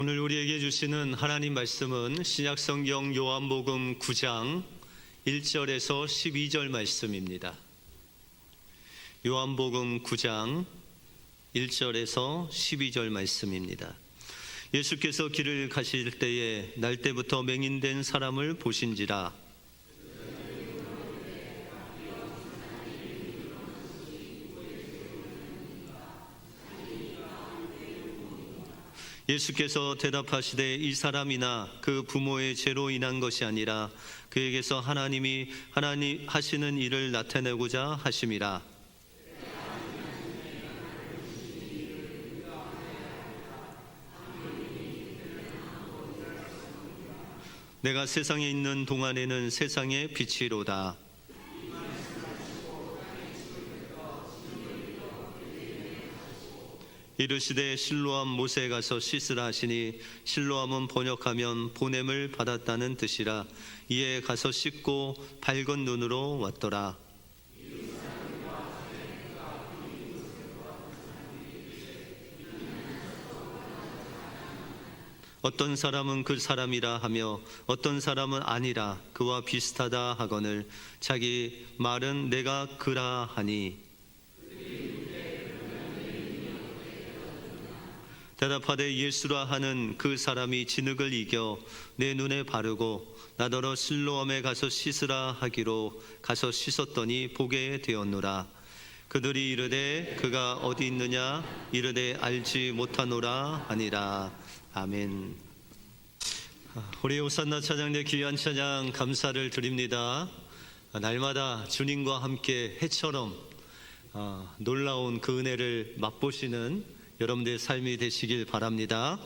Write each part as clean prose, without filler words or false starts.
오늘 우리에게 주시는 하나님 말씀은 신약성경 요한복음 9장 1절에서 12절 말씀입니다. 요한복음 9장 1절에서 12절 말씀입니다. 예수께서 길을 가실 때에 날때부터 맹인된 사람을 보신지라. 예수께서 대답하시되 이 사람이나 그 부모의 죄로 인한 것이 아니라 그에게서 하나님이 하시는 일을 나타내고자 하심이라. 내가 세상에 있는 동안에는 세상의 빛이로다. 이르시되 실로암 못에 가서 씻으라 하시니 실로암은 번역하면 보냄을 받았다는 뜻이라. 이에 가서 씻고 밝은 눈으로 왔더라. 어떤 사람은 그 사람이라 하며 어떤 사람은 아니라 그와 비슷하다 하거늘 자기 말은 내가 그라 하니. 대답하되 예수라 하는 그 사람이 진흙을 이겨 내 눈에 바르고 나더러 실로암에 가서 씻으라 하기로 가서 씻었더니 보게 되었노라. 그들이 이르되 그가 어디 있느냐 이르되 알지 못하노라 하니라. 아멘. 우리 호산나 찬양대 귀한 찬양 감사를 드립니다. 날마다 주님과 함께 해처럼 놀라운 그 은혜를 맛보시는 여러분들의 삶이 되시길 바랍니다.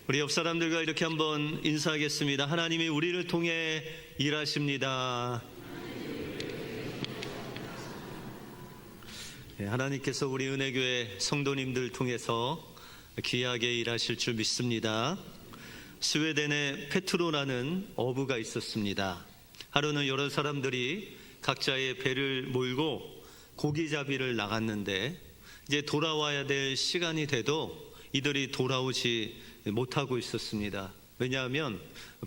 우리 옆 사람들과 이렇게 한번 인사하겠습니다. 하나님이 우리를 통해 일하십니다. 하나님께서 우리 은혜교회 성도님들 통해서 귀하게 일하실 줄 믿습니다. 스웨덴에 페트로라는 어부가 있었습니다. 하루는 여러 사람들이 각자의 배를 몰고 고기잡이를 나갔는데 이제 돌아와야 될 시간이 돼도 이들이 돌아오지 못하고 있었습니다. 왜냐하면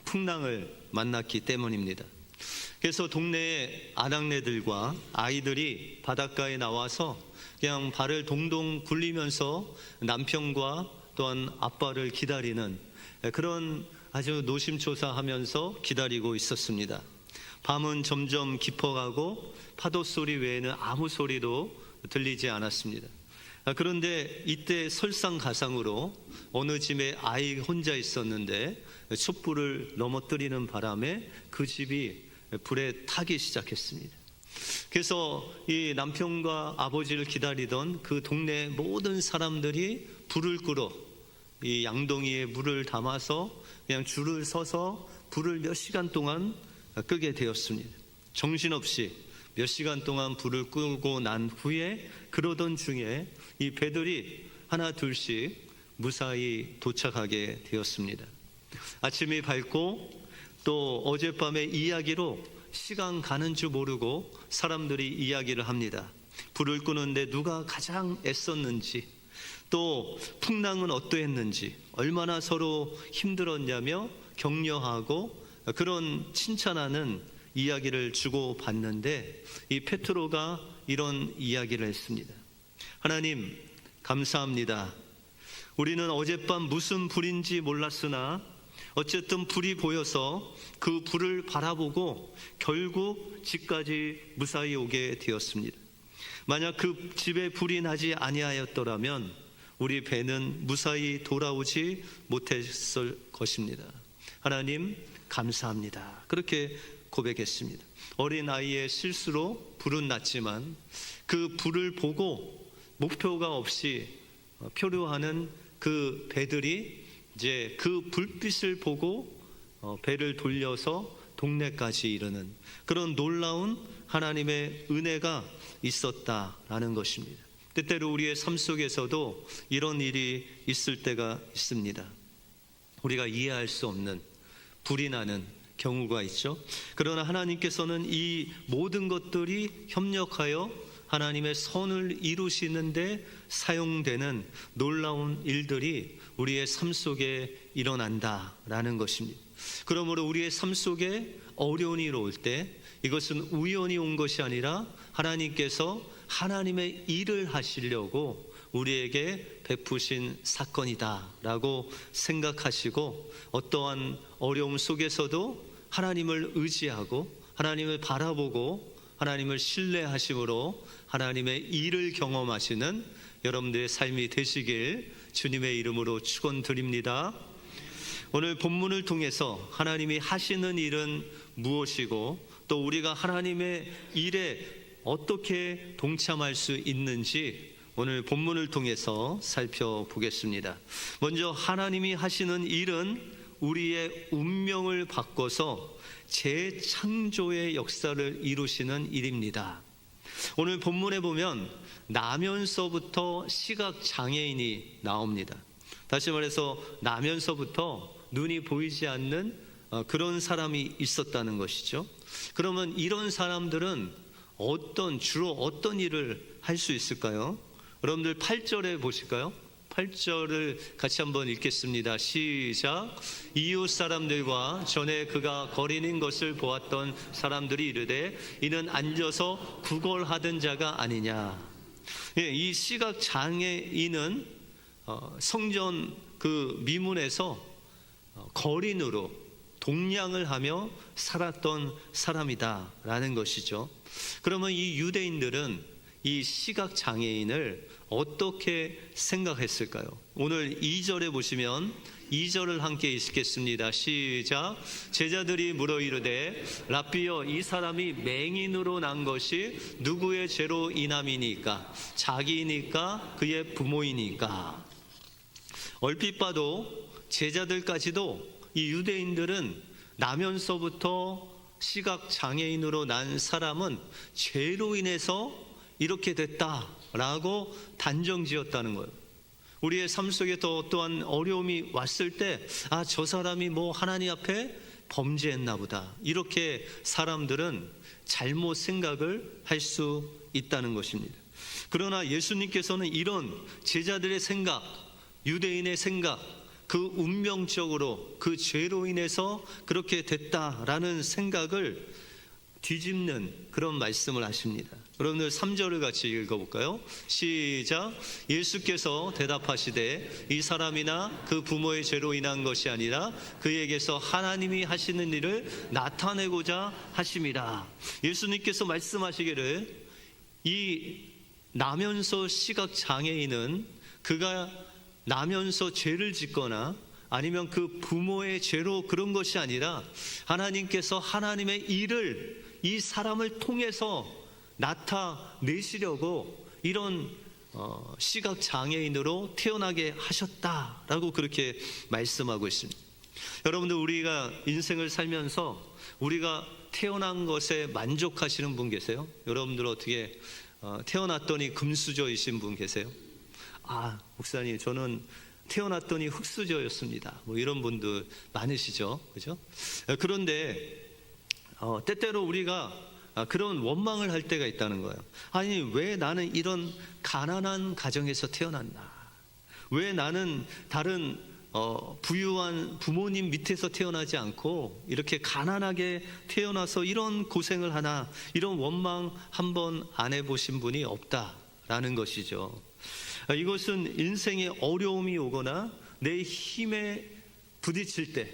풍랑을 만났기 때문입니다. 그래서 동네의 아낙네들과 아이들이 바닷가에 나와서 그냥 발을 동동 굴리면서 남편과 또한 아빠를 기다리는 그런 아주 노심초사하면서 기다리고 있었습니다. 밤은 점점 깊어가고 파도 소리 외에는 아무 소리도 들리지 않았습니다. 그런데 이때 설상가상으로 어느 집에 아이 혼자 있었는데 촛불을 넘어뜨리는 바람에 그 집이 불에 타기 시작했습니다. 그래서 이 남편과 아버지를 기다리던 그 동네 모든 사람들이 불을 끄러 이 양동이에 물을 담아서 그냥 줄을 서서 불을 몇 시간 동안 끄게 되었습니다. 정신없이 몇 시간 동안 불을 끄고 난 후에 그러던 중에 이 배들이 하나 둘씩 무사히 도착하게 되었습니다. 아침이 밝고 또 어젯밤의 이야기로 시간 가는 줄 모르고 사람들이 이야기를 합니다. 불을 끄는데 누가 가장 애썼는지 또 풍랑은 어떠했는지 얼마나 서로 힘들었냐며 격려하고 그런 칭찬하는 이야기를 주고받는데 이 페트로가 이런 이야기를 했습니다. 하나님 감사합니다. 우리는 어젯밤 무슨 불인지 몰랐으나 어쨌든 불이 보여서 그 불을 바라보고 결국 집까지 무사히 오게 되었습니다. 만약 그 집에 불이 나지 아니하였더라면 우리 배는 무사히 돌아오지 못했을 것입니다. 하나님 감사합니다. 그렇게 고백했습니다. 어린아이의 실수로 불은 났지만 그 불을 보고 목표가 없이 표류하는 그 배들이 이제 그 불빛을 보고 배를 돌려서 동네까지 이르는 그런 놀라운 하나님의 은혜가 있었다라는 것입니다. 때때로 우리의 삶 속에서도 이런 일이 있을 때가 있습니다. 우리가 이해할 수 없는 불이 나는 경우가 있죠. 그러나 하나님께서는 이 모든 것들이 협력하여 하나님의 선을 이루시는데 사용되는 놀라운 일들이 우리의 삶 속에 일어난다라는 것입니다. 그러므로 우리의 삶 속에 어려운 일이 올 때 이것은 우연히 온 것이 아니라 하나님께서 하나님의 일을 하시려고 우리에게 베푸신 사건이다라고 생각하시고, 어떠한 어려움 속에서도 하나님을 의지하고 하나님을 바라보고 하나님을 신뢰하심으로 하나님의 일을 경험하시는 여러분들의 삶이 되시길 주님의 이름으로 축원드립니다. 오늘 본문을 통해서 하나님이 하시는 일은 무엇이고 또 우리가 하나님의 일에 어떻게 동참할 수 있는지 오늘 본문을 통해서 살펴보겠습니다. 먼저 하나님이 하시는 일은 우리의 운명을 바꿔서 재창조의 역사를 이루시는 일입니다. 오늘 본문에 보면 나면서부터 시각장애인이 나옵니다. 다시 말해서 나면서부터 눈이 보이지 않는 그런 사람이 있었다는 것이죠. 그러면 이런 사람들은 주로 어떤 일을 할 수 있을까요? 여러분들 8절에 보실까요? 8절을 같이 한번 읽겠습니다. 시작. 이웃 사람들과 전에 그가 거리는 것을 보았던 사람들이 이르되 이는 앉아서 구걸하던 자가 아니냐. 이 시각장애인은 성전 그 미문에서 거린으로 동냥을 하며 살았던 사람이다라는 것이죠. 그러면 이 유대인들은 이 시각장애인을 어떻게 생각했을까요? 오늘 2절에 보시면 2절을 함께 읽겠습니다. 시작. 제자들이 물어 이르되 랍비여 이 사람이 맹인으로 난 것이 누구의 죄로 인함이니까? 자기니까 그의 부모이니까? 얼핏 봐도 제자들까지도 이 유대인들은 나면서부터 시각장애인으로 난 사람은 죄로 인해서 이렇게 됐다라고 단정지었다는 거예요. 우리의 삶 속에 또 어떠한 어려움이 왔을 때 저 사람이 하나님 앞에 범죄했나 보다, 이렇게 사람들은 잘못 생각을 할 수 있다는 것입니다. 그러나 예수님께서는 이런 제자들의 생각, 유대인의 생각, 그 운명적으로 그 죄로 인해서 그렇게 됐다라는 생각을 뒤집는 그런 말씀을 하십니다. 여러분들 3절을 같이 읽어볼까요? 시작. 예수께서 대답하시되 이 사람이나 그 부모의 죄로 인한 것이 아니라 그에게서 하나님이 하시는 일을 나타내고자 하심이라. 예수님께서 말씀하시기를 이 나면서 시각장애인은 그가 나면서 죄를 짓거나 아니면 그 부모의 죄로 그런 것이 아니라 하나님께서 하나님의 일을 이 사람을 통해서 나타내시려고 이런 시각장애인으로 태어나게 하셨다라고 그렇게 말씀하고 있습니다. 여러분들, 우리가 인생을 살면서 우리가 태어난 것에 만족하시는 분 계세요? 여러분들 어떻게 태어났더니 금수저이신 분 계세요? 목사님 저는 태어났더니 흙수저였습니다. 이런 분들 많으시죠, 그죠? 그런데 때때로 우리가 그런 원망을 할 때가 있다는 거예요. 아니, 왜 나는 이런 가난한 가정에서 태어났나? 왜 나는 다른 부유한 부모님 밑에서 태어나지 않고 이렇게 가난하게 태어나서 이런 고생을 하나? 이런 원망 한번 안 해보신 분이 없다라는 것이죠. 이것은 인생에 어려움이 오거나 내 힘에 부딪힐 때,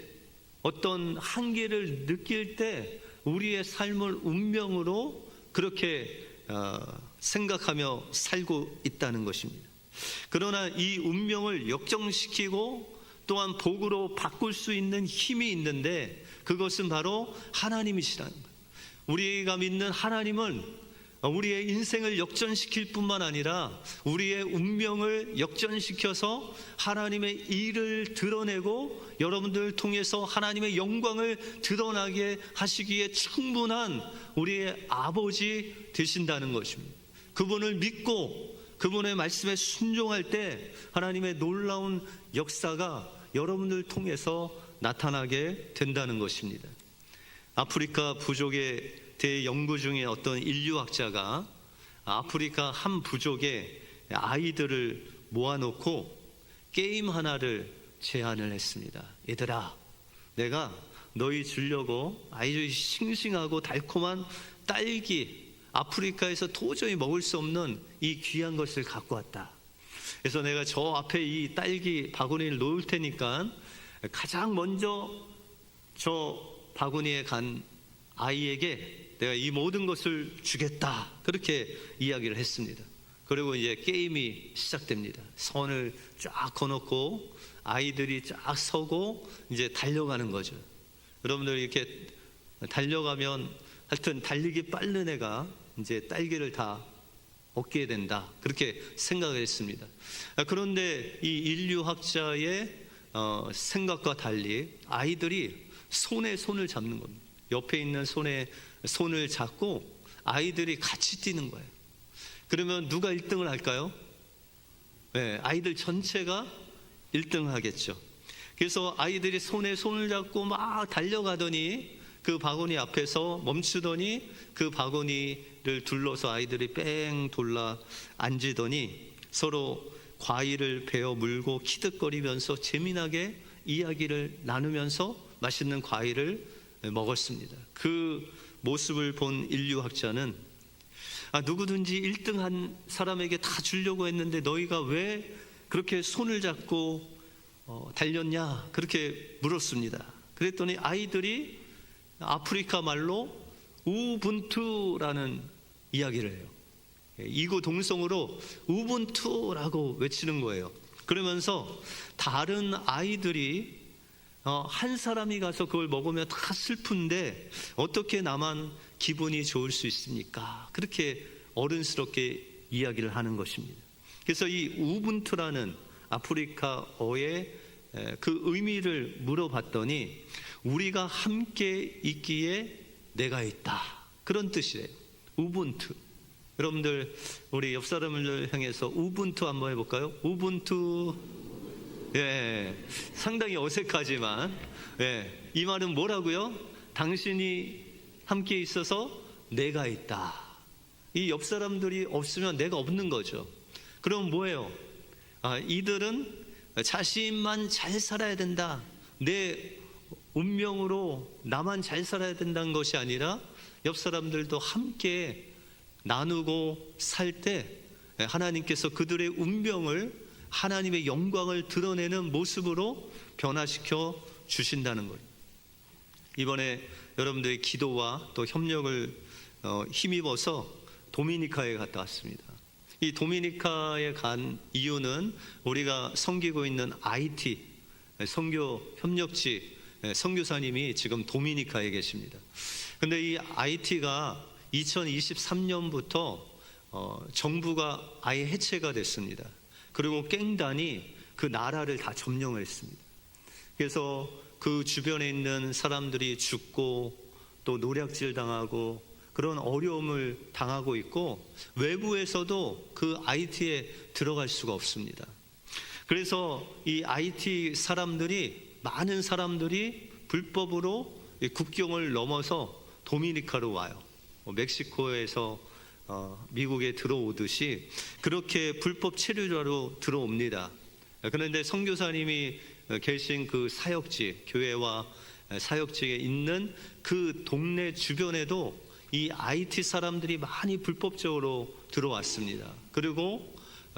어떤 한계를 느낄 때 우리의 삶을 운명으로 그렇게 생각하며 살고 있다는 것입니다. 그러나 이 운명을 역정시키고 또한 복으로 바꿀 수 있는 힘이 있는데 그것은 바로 하나님이시라는 거예요. 우리가 믿는 하나님은 우리의 인생을 역전시킬 뿐만 아니라 우리의 운명을 역전시켜서 하나님의 일을 드러내고 여러분들을 통해서 하나님의 영광을 드러나게 하시기에 충분한 우리의 아버지 되신다는 것입니다. 그분을 믿고 그분의 말씀에 순종할 때 하나님의 놀라운 역사가 여러분들을 통해서 나타나게 된다는 것입니다. 아프리카 부족의 대연구 중에 어떤 인류학자가 아프리카 한 부족의 아이들을 모아놓고 게임 하나를 제안을 했습니다. 얘들아, 내가 너희 주려고 아주 싱싱하고 달콤한 딸기, 아프리카에서 도저히 먹을 수 없는 이 귀한 것을 갖고 왔다. 그래서 내가 저 앞에 이 딸기 바구니를 놓을 테니까 가장 먼저 저 바구니에 간 아이에게 내가 이 모든 것을 주겠다. 그렇게 이야기를 했습니다. 그리고 이제 게임이 시작됩니다. 선을 쫙 거놓고 아이들이 쫙 서고 이제 달려가는 거죠. 여러분들 이렇게 달려가면 하여튼 달리기 빠른 애가 이제 딸기를 다 얻게 된다. 그렇게 생각을 했습니다. 그런데 이 인류학자의 생각과 달리 아이들이 손에 손을 잡는 겁니다. 옆에 있는 손에 손을 잡고 아이들이 같이 뛰는 거예요. 그러면 누가 1등을 할까요? 네, 아이들 전체가 1등을 하겠죠. 그래서 아이들이 손에 손을 잡고 막 달려가더니 그 바구니 앞에서 멈추더니 그 바구니를 둘러서 아이들이 뺑 돌라 앉으더니 서로 과일을 베어 물고 키득거리면서 재미나게 이야기를 나누면서 맛있는 과일을 먹었습니다. 그 모습을 본 인류학자는 누구든지 1등한 사람에게 다 주려고 했는데 너희가 왜 그렇게 손을 잡고 달렸냐? 그렇게 물었습니다. 그랬더니 아이들이 아프리카 말로 우분투라는 이야기를 해요. 이구동성으로 우분투라고 외치는 거예요. 그러면서 다른 아이들이 한 사람이 가서 그걸 먹으면 다 슬픈데 어떻게 나만 기분이 좋을 수 있습니까? 그렇게 어른스럽게 이야기를 하는 것입니다. 그래서 이 우분투라는 아프리카어의 그 의미를 물어봤더니 우리가 함께 있기에 내가 있다, 그런 뜻이래요. 우분투. 여러분들 우리 옆 사람을 향해서 우분투 한번 해볼까요? 우분투. 예, 상당히 어색하지만 이 말은 뭐라고요? 당신이 함께 있어서 내가 있다. 이 옆 사람들이 없으면 내가 없는 거죠. 그럼 뭐예요? 이들은 자신만 잘 살아야 된다, 내 운명으로 나만 잘 살아야 된다는 것이 아니라 옆 사람들도 함께 나누고 살 때 하나님께서 그들의 운명을, 하나님의 영광을 드러내는 모습으로 변화시켜 주신다는 거예요. 이번에 여러분들의 기도와 또 협력을 힘입어서 도미니카에 갔다 왔습니다. 이 도미니카에 간 이유는 우리가 섬기고 있는 IT 선교 협력지 선교사님이 지금 도미니카에 계십니다. 근데 이 IT가 2023년부터 정부가 아예 해체가 됐습니다. 그리고 깽단이 그 나라를 다 점령을 했습니다. 그래서 그 주변에 있는 사람들이 죽고 또 노략질 당하고 그런 어려움을 당하고 있고 외부에서도 그 IT에 들어갈 수가 없습니다. 그래서 이 IT 사람들이, 많은 사람들이 불법으로 국경을 넘어서 도미니카로 와요. 멕시코에서 미국에 들어오듯이 그렇게 불법 체류자로 들어옵니다. 그런데 선교사님이 계신 그 사역지, 교회와 사역지에 있는 그 동네 주변에도 이 IT 사람들이 많이 불법적으로 들어왔습니다. 그리고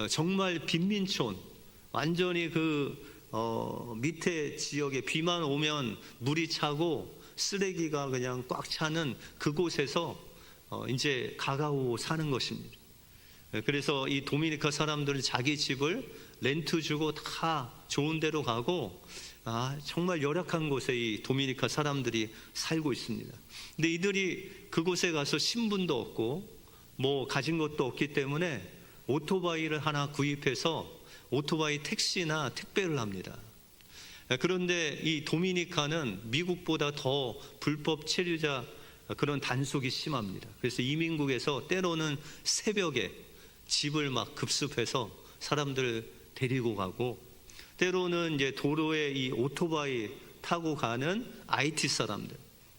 정말 빈민촌, 완전히 그 밑에 지역에 비만 오면 물이 차고 쓰레기가 그냥 꽉 차는 그곳에서 이제 가가오 사는 것입니다. 그래서 이 도미니카 사람들은 자기 집을 렌트 주고 다 좋은 데로 가고 정말 열악한 곳에 이 도미니카 사람들이 살고 있습니다. 근데 이들이 그곳에 가서 신분도 없고 뭐 가진 것도 없기 때문에 오토바이를 하나 구입해서 오토바이 택시나 택배를 합니다. 그런데 이 도미니카는 미국보다 더 불법 체류자 그런 단속이 심합니다. 그래서 이민국에서 때로는 새벽에 집을 막 급습해서 사람들 데리고 가고, 때로는 이제 도로에 이 오토바이 타고 가는 IT 사람들,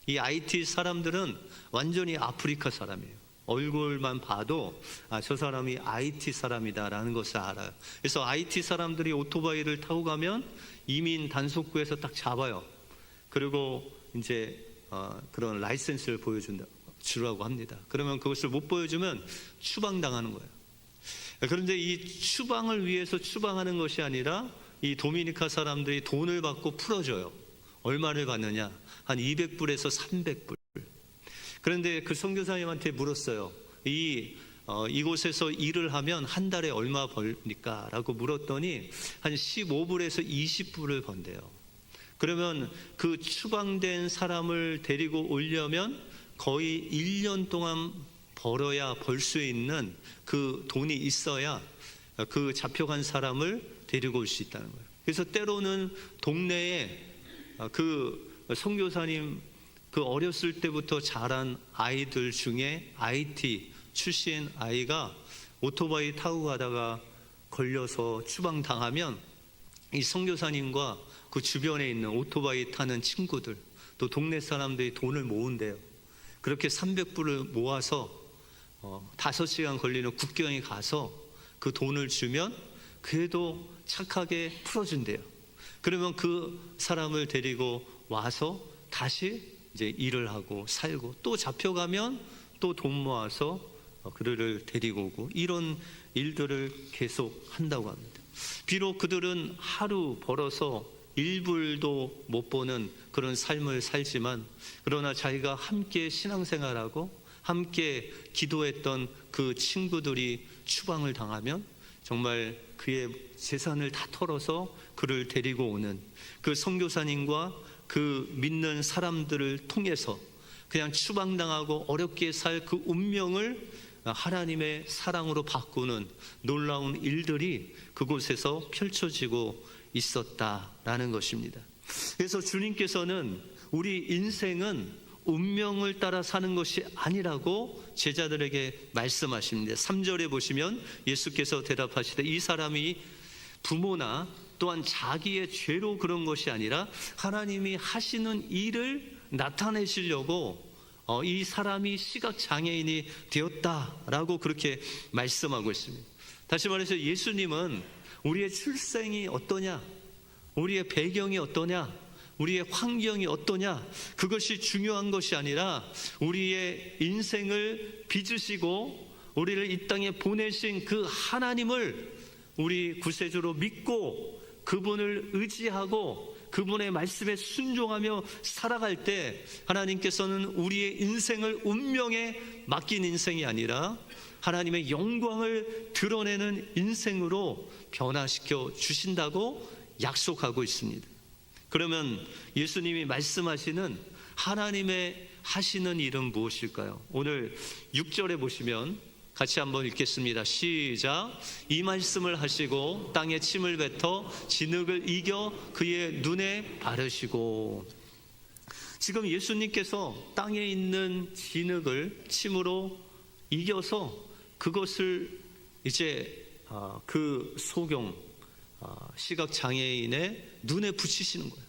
이 IT 사람들은 완전히 아프리카 사람이에요. 얼굴만 봐도 저 사람이 IT 사람이다라는 것을 알아요. 그래서 IT 사람들이 오토바이를 타고 가면 이민 단속구에서 딱 잡아요. 그리고 이제 그런 라이센스를 주라고 합니다. 그러면 그것을 못 보여주면 추방당하는 거예요. 그런데 이 추방을 위해서 추방하는 것이 아니라 이 도미니카 사람들이 돈을 받고 풀어줘요. 얼마를 받느냐? 한 200불에서 300불. 그런데 그 선교사님한테 물었어요. 이곳에서 일을 하면 한 달에 얼마 벌니까? 라고 물었더니 한 15불에서 20불을 번대요. 그러면 그 추방된 사람을 데리고 오려면 거의 1년 동안 벌어야 벌 수 있는 그 돈이 있어야 그 잡혀간 사람을 데리고 올 수 있다는 거예요. 그래서 때로는 동네에 그 선교사님 그 어렸을 때부터 자란 아이들 중에 IT 출신 아이가 오토바이 타고 가다가 걸려서 추방당하면 이 선교사님과 그 주변에 있는 오토바이 타는 친구들 또 동네 사람들이 돈을 모은대요. 그렇게 300불을 모아서 5시간 걸리는 국경에 가서 그 돈을 주면 그래도 착하게 풀어준대요. 그러면 그 사람을 데리고 와서 다시 이제 일을 하고 살고 또 잡혀가면 또 돈 모아서 그를 데리고 오고 이런 일들을 계속 한다고 합니다. 비록 그들은 하루 벌어서 1불도 못 보는 그런 삶을 살지만 그러나 자기가 함께 신앙생활하고 함께 기도했던 그 친구들이 추방을 당하면 정말 그의 재산을 다 털어서 그를 데리고 오는 그 선교사님과 그 믿는 사람들을 통해서 그냥 추방당하고 어렵게 살 그 운명을 하나님의 사랑으로 바꾸는 놀라운 일들이 그곳에서 펼쳐지고 있었다라는 것입니다. 그래서 주님께서는 우리 인생은 운명을 따라 사는 것이 아니라고 제자들에게 말씀하십니다. 3절에 보시면 예수께서 대답하시되 이 사람이 부모나 또한 자기의 죄로 그런 것이 아니라 하나님이 하시는 일을 나타내시려고 이 사람이 시각장애인이 되었다라고 그렇게 말씀하고 있습니다. 다시 말해서 예수님은 우리의 출생이 어떠냐, 우리의 배경이 어떠냐, 우리의 환경이 어떠냐, 그것이 중요한 것이 아니라 우리의 인생을 빚으시고 우리를 이 땅에 보내신 그 하나님을 우리 구세주로 믿고 그분을 의지하고 그분의 말씀에 순종하며 살아갈 때 하나님께서는 우리의 인생을 운명에 맡긴 인생이 아니라 하나님의 영광을 드러내는 인생으로 변화시켜 주신다고 약속하고 있습니다. 그러면 예수님이 말씀하시는 하나님의 하시는 일은 무엇일까요? 오늘 6절에 보시면 같이 한번 읽겠습니다. 시작. 이 말씀을 하시고 땅에 침을 뱉어 진흙을 이겨 그의 눈에 바르시고. 지금 예수님께서 땅에 있는 진흙을 침으로 이겨서 그것을 이제 그 소경 시각장애인의 눈에 붙이시는 거예요.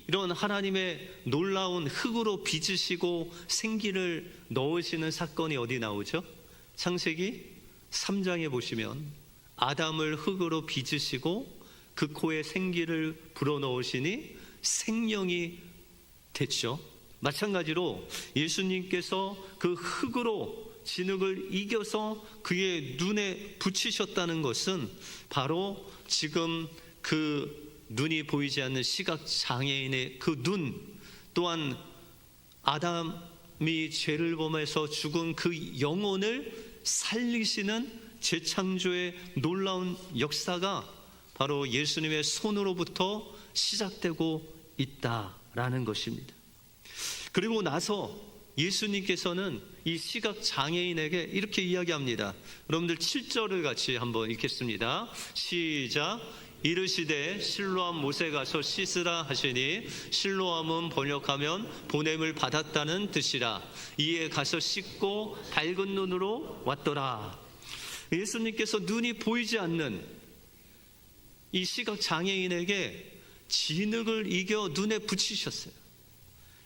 이런 하나님의 놀라운 흙으로 빚으시고 생기를 넣으시는 사건이 어디 나오죠? 창세기 3장에 보시면 아담을 흙으로 빚으시고 그 코에 생기를 불어넣으시니 생명이 됐죠. 마찬가지로 예수님께서 그 흙으로 진흙을 이겨서 그의 눈에 붙이셨다는 것은 바로 지금 그 눈이 보이지 않는 시각장애인의 그 눈, 또한 아담이 죄를 범해서 죽은 그 영혼을 살리시는 재창조의 놀라운 역사가 바로 예수님의 손으로부터 시작되고 있다라는 것입니다. 그리고 나서 예수님께서는 이 시각장애인에게 이렇게 이야기합니다. 여러분들 7절을 같이 한번 읽겠습니다. 시작. 이르시되 실로암 못에 가서 씻으라 하시니 실로암은 번역하면 보냄을 받았다는 뜻이라. 이에 가서 씻고 밝은 눈으로 왔더라. 예수님께서 눈이 보이지 않는 이 시각장애인에게 진흙을 이겨 눈에 붙이셨어요.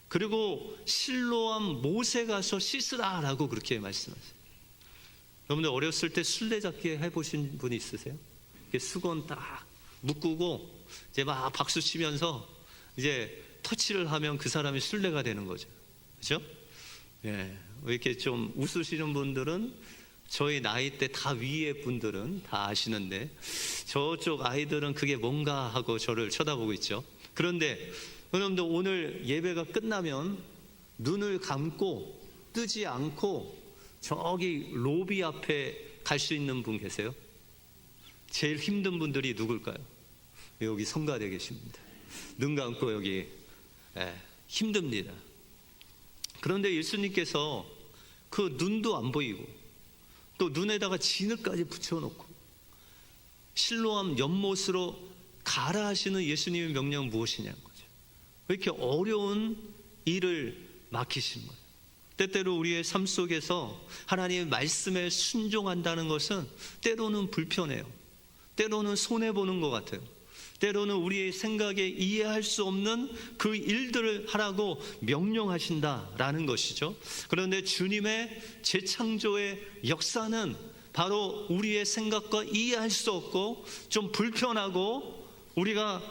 그리고 실로암 못에 가서 씻으라라고 그렇게 말씀하세요. 여러분들 어렸을 때 술래잡기 해보신 분이 있으세요? 이렇게 수건 딱 묶고 이제 막 박수 치면서 이제 터치를 하면 그 사람이 술래가 되는 거죠. 그렇죠? 예. 이렇게 좀 웃으시는 분들은 저희 나이 때 다 위에 분들은 다 아시는데 저쪽 아이들은 그게 뭔가 하고 저를 쳐다보고 있죠. 그런데 여러분들 오늘 예배가 끝나면 눈을 감고 뜨지 않고 저기 로비 앞에 갈 수 있는 분 계세요? 제일 힘든 분들이 누굴까요? 여기 성가대 계십니다. 눈 감고 여기 힘듭니다. 그런데 예수님께서 그 눈도 안 보이고 또 눈에다가 진흙까지 붙여놓고 실로암 연못으로 가라 하시는 예수님의 명령은 무엇이냐는 거죠. 왜 이렇게 어려운 일을 맡기신 거예요? 때때로 우리의 삶 속에서 하나님의 말씀에 순종한다는 것은 때로는 불편해요. 때로는 손해보는 것 같아요. 때로는 우리의 생각에 이해할 수 없는 그 일들을 하라고 명령하신다라는 것이죠. 그런데 주님의 재창조의 역사는 바로 우리의 생각과 이해할 수 없고 좀 불편하고 우리가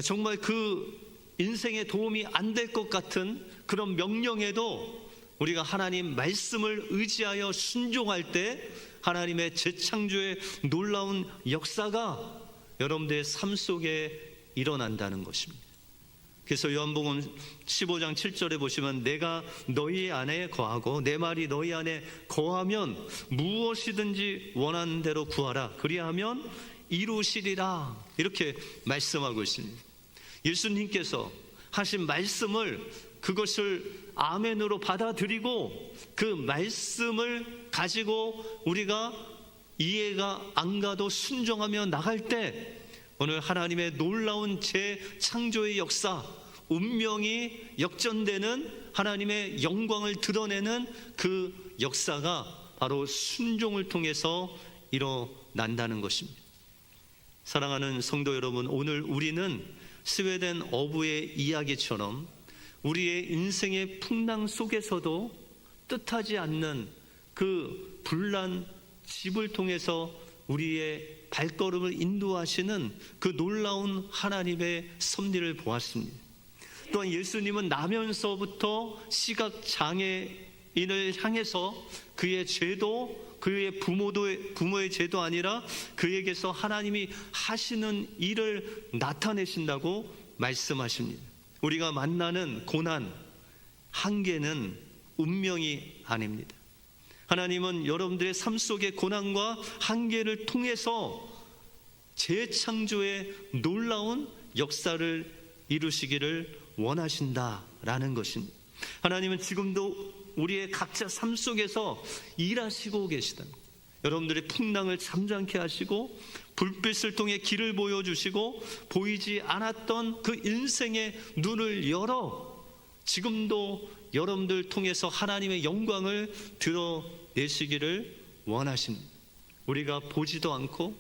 정말 그 인생에 도움이 안 될 것 같은 그런 명령에도 우리가 하나님 말씀을 의지하여 순종할 때 하나님의 재창조의 놀라운 역사가 여러분들의 삶 속에 일어난다는 것입니다. 그래서 요한복음 15장 7절에 보시면 내가 너희 안에 거하고 내 말이 너희 안에 거하면 무엇이든지 원하는 대로 구하라 그리하면 이루시리라 이렇게 말씀하고 있습니다. 예수님께서 하신 말씀을 그것을 아멘으로 받아들이고 그 말씀을 가지고 우리가 이해가 안 가도 순종하며 나갈 때 오늘 하나님의 놀라운 재창조의 역사, 운명이 역전되는 하나님의 영광을 드러내는 그 역사가 바로 순종을 통해서 일어난다는 것입니다. 사랑하는 성도 여러분, 오늘 우리는 스웨덴 어부의 이야기처럼 우리의 인생의 풍랑 속에서도 뜻하지 않는 그 불난 집을 통해서 우리의 발걸음을 인도하시는 그 놀라운 하나님의 섭리를 보았습니다. 또한 예수님은 나면서부터 시각장애인을 향해서 그의 죄도 그의 부모의 죄도 아니라 그에게서 하나님이 하시는 일을 나타내신다고 말씀하십니다. 우리가 만나는 고난, 한계는 운명이 아닙니다. 하나님은 여러분들의 삶 속의 고난과 한계를 통해서 재창조의 놀라운 역사를 이루시기를 원하신다라는 것입니다. 하나님은 지금도 우리의 각자 삶 속에서 일하시고 계시다. 여러분들의 풍랑을 잠잠케 하시고 불빛을 통해 길을 보여주시고 보이지 않았던 그 인생의 눈을 열어 지금도 여러분들 통해서 하나님의 영광을 드러내시기를 원하십니다. 우리가 보지도 않고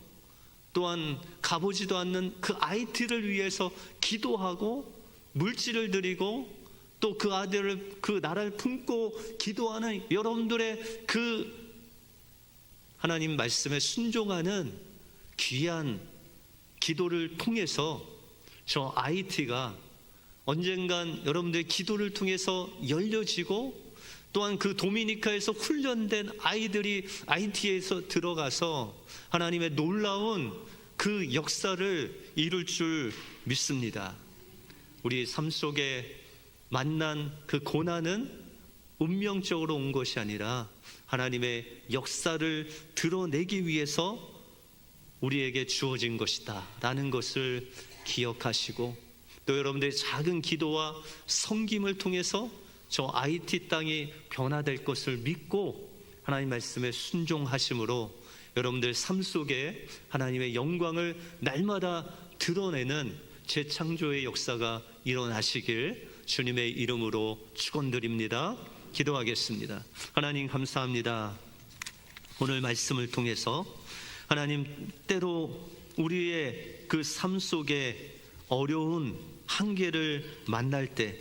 또한 가보지도 않는 그 아이들을 위해서 기도하고 물질을 드리고 또 그 아들을 그 나라를 품고 기도하는 여러분들의 그 하나님 말씀에 순종하는 귀한 기도를 통해서 저 IT가 언젠간 여러분들의 기도를 통해서 열려지고 또한 그 도미니카에서 훈련된 아이들이 IT에서 들어가서 하나님의 놀라운 그 역사를 이룰 줄 믿습니다. 우리 삶 속에 만난 그 고난은 운명적으로 온 것이 아니라 하나님의 역사를 드러내기 위해서 우리에게 주어진 것이다 라는 것을 기억하시고 또 여러분들의 작은 기도와 섬김을 통해서 저 IT 땅이 변화될 것을 믿고 하나님 말씀에 순종하심으로 여러분들 삶 속에 하나님의 영광을 날마다 드러내는 재창조의 역사가 일어나시길 주님의 이름으로 축원드립니다. 기도하겠습니다. 하나님 감사합니다. 오늘 말씀을 통해서 하나님 때로 우리의 그 삶 속에 어려운 한계를 만날 때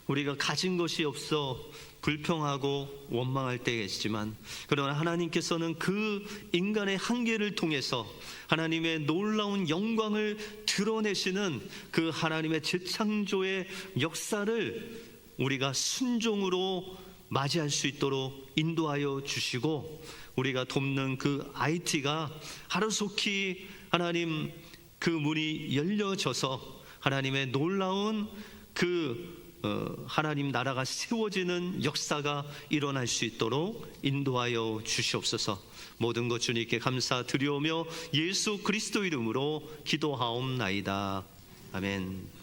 우리가 가진 것이 없어 불평하고 원망할 때가 있지만, 그러나 하나님께서는 그 인간의 한계를 통해서 하나님의 놀라운 영광을 드러내시는 그 하나님의 재창조의 역사를 우리가 순종으로 맞이할 수 있도록 인도하여 주시고, 우리가 돕는 그 IT가 하루속히 하나님 그 문이 열려져서 하나님의 놀라운 하나님 나라가 세워지는 역사가 일어날 수 있도록 인도하여 주시옵소서. 모든 것 주님께 감사드리오며 예수 그리스도 이름으로 기도하옵나이다. 아멘.